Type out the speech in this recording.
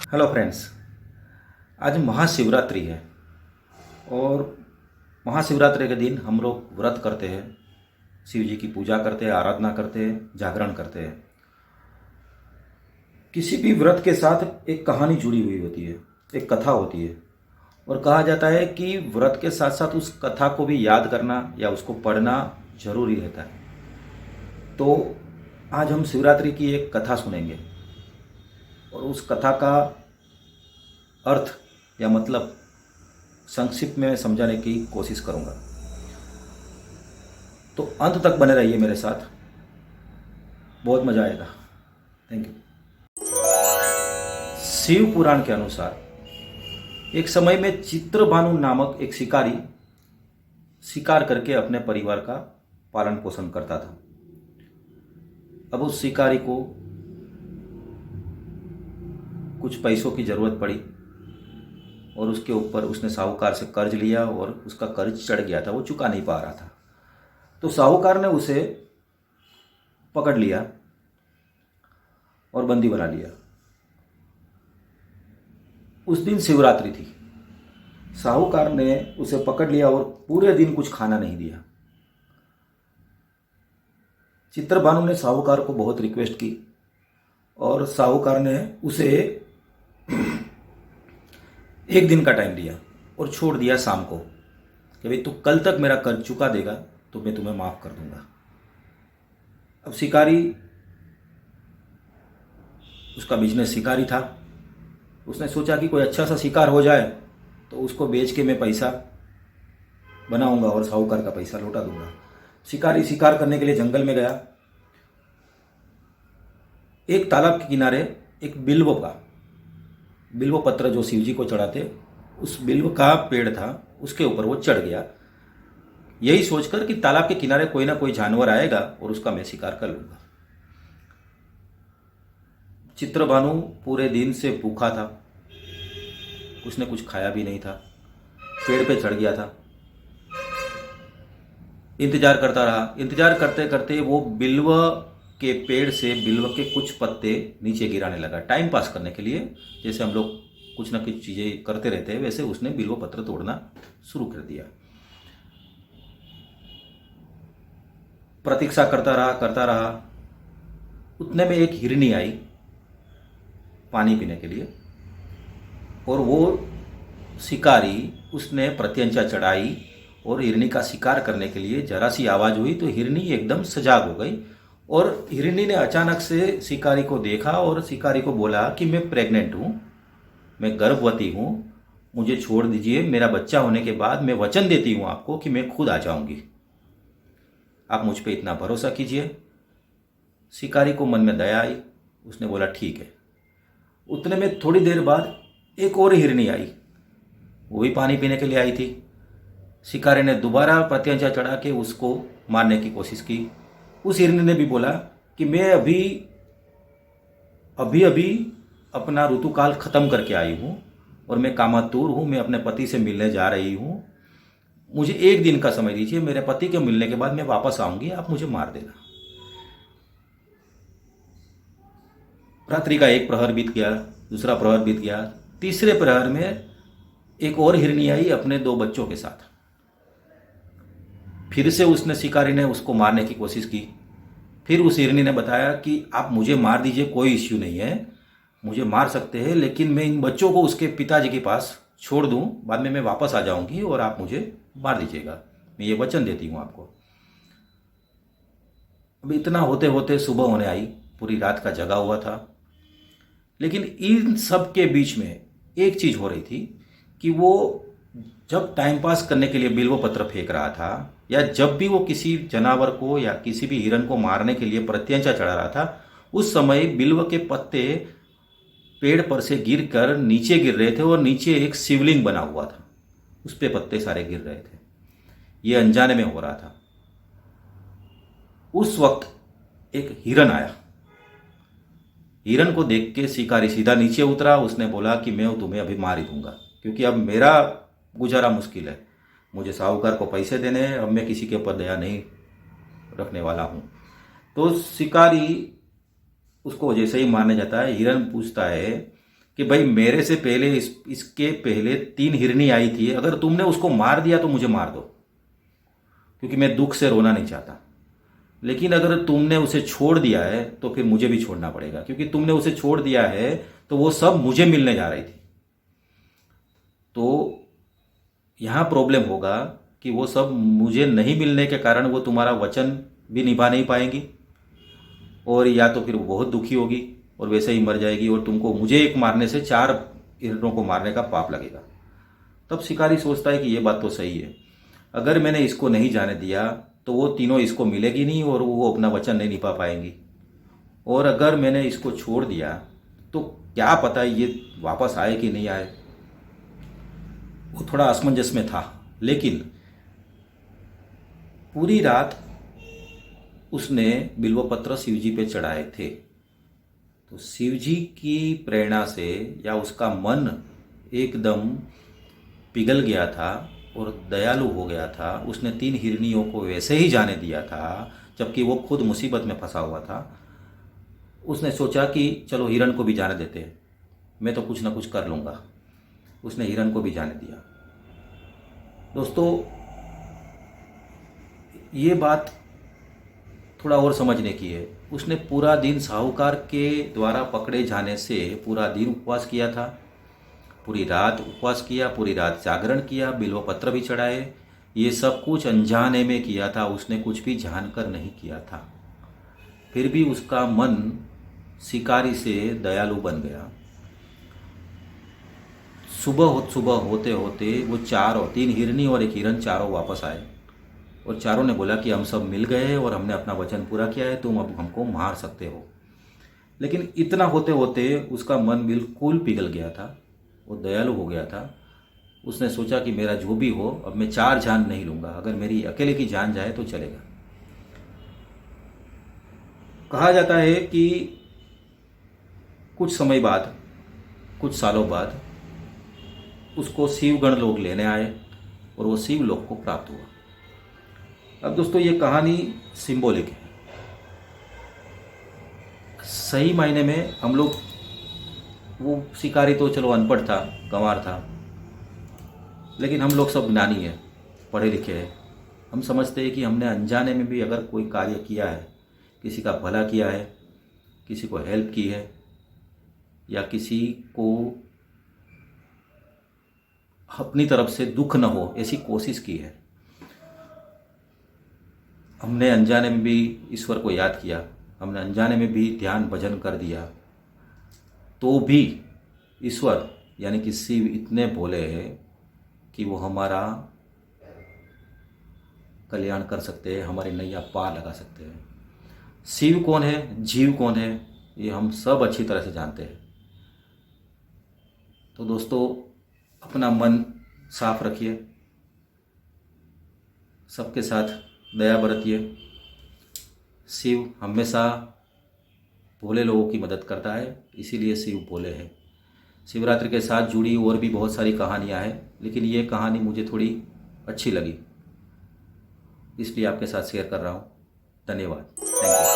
Hello friends. आज महाशिवरात्रि है और महाशिवरात्रि के दिन हम लोग व्रत करते हैं, शिव जी की पूजा करते हैं, आराधना करते हैं, जागरण करते हैं। किसी भी व्रत के साथ एक कहानी जुड़ी हुई होती है, एक कथा होती है और कहा जाता है कि व्रत के साथ साथ उस कथा को भी याद करना या उसको पढ़ना जरूरी रहता है। तो आज हम शिवरात्रि की एक कथा सुनेंगे और उस कथा का अर्थ या मतलब संक्षिप्त में समझाने की कोशिश करूंगा। तो अंत तक बने रहिए मेरे साथ, बहुत मजा आएगा। Thank you. शिव पुराण के अनुसार एक समय में चित्रभानु नामक एक शिकारी शिकार करके अपने परिवार का पालन पोषण करता था। अब उस शिकारी को कुछ पैसों की जरूरत पड़ी और उसके ऊपर उसने साहूकार से कर्ज लिया और उसका कर्ज चढ़ गया था, वो चुका नहीं पा रहा था। तो साहूकार ने उसे पकड़ लिया और बंदी बना लिया। उस दिन शिवरात्रि थी। साहूकार ने उसे पकड़ लिया और पूरे दिन कुछ खाना नहीं दिया। चित्रभानु ने साहूकार को बहुत रिक्वेस्ट की और साहूकार ने उसे एक दिन का टाइम दिया और छोड़ दिया शाम को कि भाई तू कल तक मेरा कर्ज चुका देगा तो मैं तुम्हें माफ कर दूंगा। अब शिकारी, उसका बिजनेस शिकारी था, उसने सोचा कि कोई अच्छा सा शिकार हो जाए तो उसको बेच के मैं पैसा बनाऊंगा और साहूकार का पैसा लौटा दूंगा। शिकारी शिकार करने के लिए जंगल में गया। एक तालाब के किनारे एक बिल्व पत्र जो शिव जी को चढ़ाते, उस बिल्व का पेड़ था, उसके ऊपर वो चढ़ गया, यही सोचकर कि तालाब के किनारे कोई ना कोई जानवर आएगा और उसका मैं शिकार कर लूंगा। चित्रभानु पूरे दिन से भूखा था, उसने कुछ खाया भी नहीं था, पेड़ पे चढ़ गया था, इंतजार करता रहा। इंतजार करते करते वो बिल्व के पेड़ से बिल्व के कुछ पत्ते नीचे गिराने लगा, टाइम पास करने के लिए। जैसे हम लोग कुछ ना कुछ चीजें करते रहते हैं, वैसे उसने बिल्व पत्र तोड़ना शुरू कर दिया। प्रतीक्षा करता रहा। उतने में एक हिरनी आई पानी पीने के लिए और वो शिकारी, उसने प्रत्यंचा चढ़ाई और हिरनी का शिकार करने के लिए जरा सी आवाज हुई तो हिरनी एकदम सजाग हो गई और हिरनी ने अचानक से शिकारी को देखा और शिकारी को बोला कि मैं प्रेग्नेंट हूं, मैं गर्भवती हूं, मुझे छोड़ दीजिए, मेरा बच्चा होने के बाद मैं वचन देती हूं आपको कि मैं खुद आ जाऊंगी, आप मुझ पे इतना भरोसा कीजिए। शिकारी को मन में दया आई, उसने बोला ठीक है। उतने में थोड़ी देर बाद एक और हिरनी आई, वो भी पानी पीने के लिए आई थी। शिकारी ने दोबारा प्रत्यंचा चढ़ा के उसको मारने की कोशिश की। उस हिरनी ने भी बोला कि मैं अभी अपना ऋतुकाल खत्म करके आई हूं और मैं कामातुर हूं, मैं अपने पति से मिलने जा रही हूं, मुझे एक दिन का समय दीजिए, मेरे पति के मिलने के बाद मैं वापस आऊंगी, आप मुझे मार देना। रात्रि का एक प्रहर बीत गया, दूसरा प्रहर बीत गया, तीसरे प्रहर में एक और हिरनी आई अपने 2 बच्चों के साथ। फिर से उसने शिकारी ने उसको मारने की कोशिश की। फिर उस हिरनी ने बताया कि आप मुझे मार दीजिए, कोई इश्यू नहीं है, मुझे मार सकते हैं, लेकिन मैं इन बच्चों को उसके पिताजी के पास छोड़ दूं, बाद में मैं वापस आ जाऊंगी और आप मुझे मार दीजिएगा, मैं ये वचन देती हूं आपको। अब इतना होते होते सुबह होने आई, पूरी रात का जगा हुआ था। लेकिन इन सब के बीच में एक चीज हो रही थी कि वो जब टाइम पास करने के लिए बिल्व पत्र फेंक रहा था या जब भी वो किसी जानवर को या किसी भी हिरन को मारने के लिए प्रत्यंचा चढ़ा रहा था, उस समय बिल्व के पत्ते पेड़ पर से गिरकर नीचे गिर रहे थे और नीचे एक शिवलिंग बना हुआ था, उस पे पत्ते सारे गिर रहे थे। ये अनजाने में हो रहा था। उस वक्त एक हिरन आया। हिरन को देख के शिकारी सीधा नीचे उतरा। उसने बोला कि मैं तुम्हें अभी मार ही दूंगा, क्योंकि अब मेरा गुजारा मुश्किल है, मुझे साहूकार को पैसे देने हैं, अब मैं किसी के ऊपर दया नहीं रखने वाला हूं। तो शिकारी उसको जैसे ही मारने जाता है, हिरन पूछता है कि भाई मेरे से पहले इसके पहले 3 हिरनी आई थी, अगर तुमने उसको मार दिया तो मुझे मार दो, क्योंकि मैं दुख से रोना नहीं चाहता। लेकिन अगर तुमने उसे छोड़ दिया है तो फिर मुझे भी छोड़ना पड़ेगा, क्योंकि तुमने उसे छोड़ दिया है तो वो सब मुझे मिलने जा रही थी। तो यहाँ प्रॉब्लम होगा कि वो सब मुझे नहीं मिलने के कारण वो तुम्हारा वचन भी निभा नहीं पाएंगी, और या तो फिर वो बहुत दुखी होगी और वैसे ही मर जाएगी, और तुमको मुझे एक मारने से 4 हिरणों को मारने का पाप लगेगा। तब शिकारी सोचता है कि ये बात तो सही है, अगर मैंने इसको नहीं जाने दिया तो वो तीनों इसको मिलेगी नहीं और वो अपना वचन नहीं निभा पाएंगी, और अगर मैंने इसको छोड़ दिया तो क्या पता ये वापस आए कि नहीं आए। वो थोड़ा असमंजस में था, लेकिन पूरी रात उसने बिल्वपत्र शिवजी पे चढ़ाए थे। तो शिवजी की प्रेरणा से या उसका मन एकदम पिघल गया था और दयालु हो गया था। उसने 3 हिरनियों को वैसे ही जाने दिया था, जबकि वो खुद मुसीबत में फंसा हुआ था। उसने सोचा कि चलो हिरण को भी जाने देते हैं, मैं तो कुछ ना कुछ कर लूँगा। उसने हिरण को भी जाने दिया। दोस्तों, ये बात थोड़ा और समझने की है। उसने पूरा दिन साहूकार के द्वारा पकड़े जाने से पूरा दिन उपवास किया था, पूरी रात उपवास किया, पूरी रात जागरण किया, बिल्वपत्र भी चढ़ाए। ये सब कुछ अनजाने में किया था, उसने कुछ भी जानकर नहीं किया था। फिर भी उसका मन शिकारी से दयालु बन गया। सुबह होते होते वो 3 हिरनी और 1 हिरन चारों वापस आए, और चारों ने बोला कि हम सब मिल गए और हमने अपना वचन पूरा किया है, तुम अब हमको मार सकते हो। लेकिन इतना होते होते उसका मन बिल्कुल पिघल गया था, वो दयालु हो गया था। उसने सोचा कि मेरा जो भी हो, अब मैं 4 जान नहीं लूँगा, अगर मेरी अकेले की जान जाए तो चलेगा। कहा जाता है कि कुछ समय बाद, कुछ सालों बाद उसको शिवगण लोग लेने आए और वो शिवलोक को प्राप्त हुआ। अब दोस्तों, ये कहानी सिंबॉलिक है। सही मायने में हम लोग, वो शिकारी तो चलो अनपढ़ था, गंवार था, लेकिन हम लोग सब ज्ञानी हैं, पढ़े लिखे हैं। हम समझते हैं कि हमने अनजाने में भी अगर कोई कार्य किया है, किसी का भला किया है, किसी को हेल्प की है, या किसी को अपनी तरफ से दुख न हो ऐसी कोशिश की है, हमने अनजाने में भी ईश्वर को याद किया, हमने अनजाने में भी ध्यान भजन कर दिया, तो भी ईश्वर यानी कि शिव इतने भोले हैं कि वो हमारा कल्याण कर सकते हैं, हमारी नैया पार लगा सकते हैं। शिव कौन है, जीव कौन है, ये हम सब अच्छी तरह से जानते हैं। तो दोस्तों, अपना मन साफ रखिए, सबके साथ दया बरतिए। शिव हमेशा भोले लोगों की मदद करता है, इसीलिए शिव भोले हैं। शिवरात्रि के साथ जुड़ी और भी बहुत सारी कहानियाँ हैं, लेकिन ये कहानी मुझे थोड़ी अच्छी लगी, इसलिए आपके साथ शेयर कर रहा हूँ। धन्यवाद, थैंक यू।